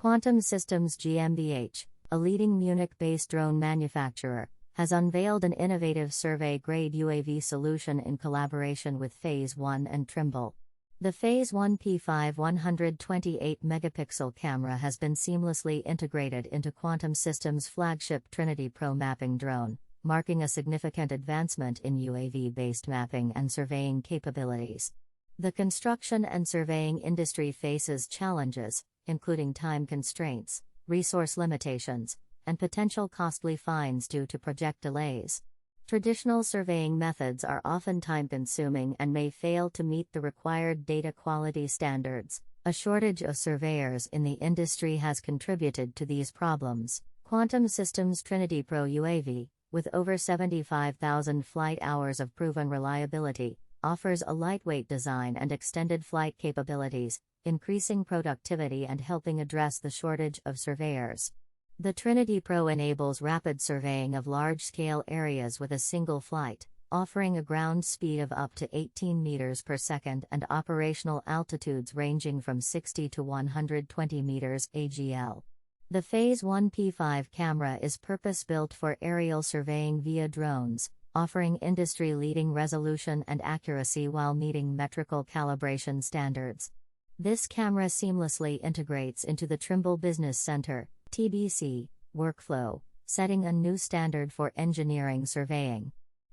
Quantum Systems GmbH, a leading Munich-based drone manufacturer, has unveiled an innovative survey-grade UAV solution in collaboration with Phase One and Trimble. The Phase One P5 128-megapixel camera has been seamlessly integrated into Quantum Systems' flagship Trinity Pro mapping drone, marking a significant advancement in UAV-based mapping and surveying capabilities. The construction and surveying industry faces challenges, including time constraints, resource limitations, and potential costly fines due to project delays. Traditional surveying methods are often time-consuming and may fail to meet the required data quality standards. A shortage of surveyors in the industry has contributed to these problems. Quantum Systems Trinity Pro UAV, with over 75,000 flight hours of proven reliability, offers a lightweight design and extended flight capabilities, increasing productivity and helping address the shortage of surveyors. The Trinity Pro enables rapid surveying of large-scale areas with a single flight, offering a ground speed of up to 18 meters per second and operational altitudes ranging from 60 to 120 meters AGL. The Phase One P5 camera is purpose-built for aerial surveying via drones, offering industry-leading resolution and accuracy while meeting metrical calibration standards. This camera seamlessly integrates into the Trimble Business Center (TBC) workflow, setting a new standard for engineering surveying.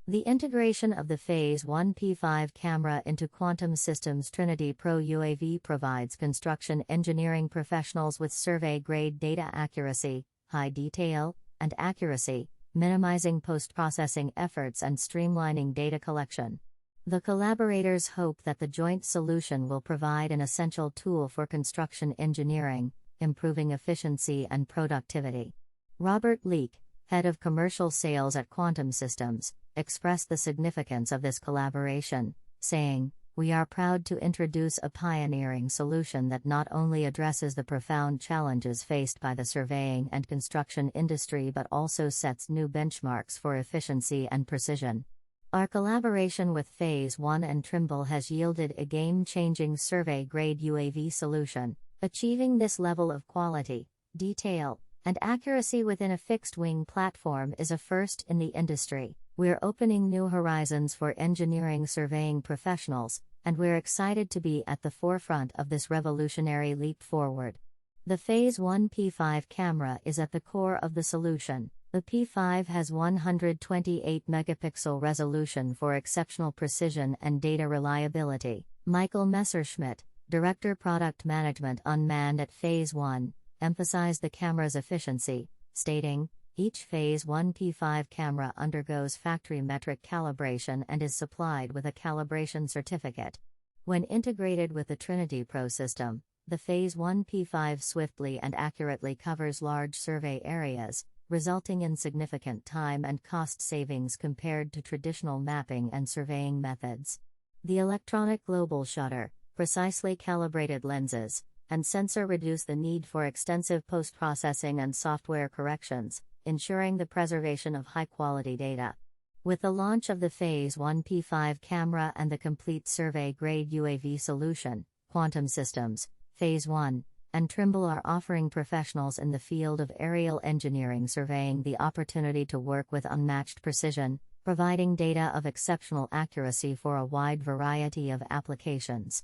The integration of the Phase One P5 camera into Quantum Systems Trinity Pro UAV provides construction engineering professionals with survey-grade data accuracy, high detail, and accuracy, minimizing post-processing efforts and streamlining data collection. The collaborators hope that the joint solution will provide an essential tool for construction engineering, improving efficiency and productivity. Robert Leake, head of commercial sales at Quantum Systems, expressed the significance of this collaboration, saying, "We are proud to introduce a pioneering solution that not only addresses the profound challenges faced by the surveying and construction industry but also sets new benchmarks for efficiency and precision." Our collaboration with Phase One and Trimble has yielded a game-changing survey-grade UAV solution. Achieving this level of quality, detail, and accuracy within a fixed-wing platform is a first in the industry. We're opening new horizons for engineering surveying professionals, and we're excited to be at the forefront of this revolutionary leap forward. The Phase One P5 camera is at the core of the solution. The P5 has 128-megapixel resolution for exceptional precision and data reliability. Michael Messerschmidt, Director Product Management Unmanned at Phase One, emphasized the camera's efficiency, stating, "Each Phase One P5 camera undergoes factory metric calibration and is supplied with a calibration certificate." When integrated with the Trinity Pro system, the Phase One P5 swiftly and accurately covers large survey areas, resulting in significant time and cost savings compared to traditional mapping and surveying methods. The electronic global shutter, precisely calibrated lenses, and sensor reduce the need for extensive post-processing and software corrections, ensuring the preservation of high-quality data. With the launch of the Phase One P5 camera and the complete survey-grade UAV solution, Quantum Systems, Phase One, and Trimble are offering professionals in the field of aerial engineering surveying the opportunity to work with unmatched precision, providing data of exceptional accuracy for a wide variety of applications.